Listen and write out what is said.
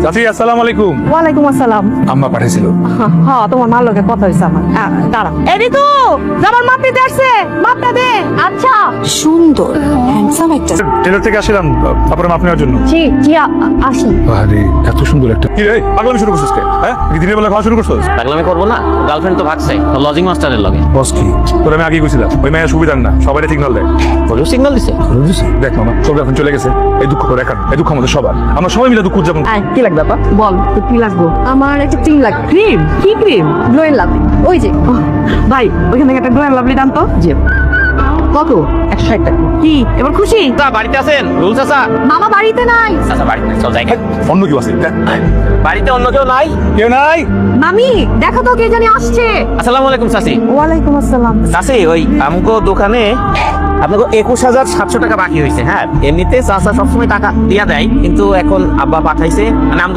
চাচি আসসালামু আলাইকুম। ওয়ালাইকুম আসসালাম। আম্মা পাঠিয়েছিল। হ্যাঁ তোমার মার লগে কথা হয়েছে আমার। দাঁড়া এই ঋতু, আমার মাপ দিতে আসছে, মাপটা দে। আচ্ছা সুন্দর হ্যান্ডসাম একটা। টেলার থেকে আসলাম তারপরে মাপ নেওয়ার জন্য। জি জি আসি। আরে এত সুন্দর একটা কি রে পাগলামি শুরু করছিস কে? হ্যাঁ দিনের বেলা খাওয়া শুরু করছিস? পাগলামি করবো না, গার্লফ্রেন্ড তো ভাগছে লজিং মাস্টারের লগে। বস কি তোর আমি আগেই কইছিলাম ওই মেয়ের সুবিধার না, সবাই সিগন্যাল দেয়। ওরও সিগন্যাল দিছে। দেখ মামা তোর এখন চলে গেছে, এই দুঃখ করে একা, এই দুঃখ আমাদের সবার, আমরা সবাই মিলে দুঃখ উদযাপন করি। কি লাগবে আপা? বল তো কি লাগবে? আমার একটা ক্রিম লাগবে। ক্রিম? কি ক্রিম? Glow and lovely. ওই যে ভাই ওইখান থেকে একটা গ্লো এন্ড লাভলি দাম তো। জি কত? 160 টাকা। কি এবার খুশি? বাড়িতে আছেন রুল চাচা? মামা বাড়িতে নাই। চাচা বাড়িতে নাই, চল যাই। অন্য কেউ আছে? বাড়িতে অন্য কেউ নাই? কেউ নাই? মামি দেখো তো কে জানি আসছে। আসসালামু আলাইকুম চাচি। ওয়ালাইকুম আসসালাম। চাচি ওই আমগো দোকানে আপনাকে 21,700 টাকা বাকি হয়েছে। হ্যাঁ এমনিতে চাচা সবসময় টাকা দিয়া দেয়, কিন্তু এখন আব্বা পাঠাইছে মানে আমগো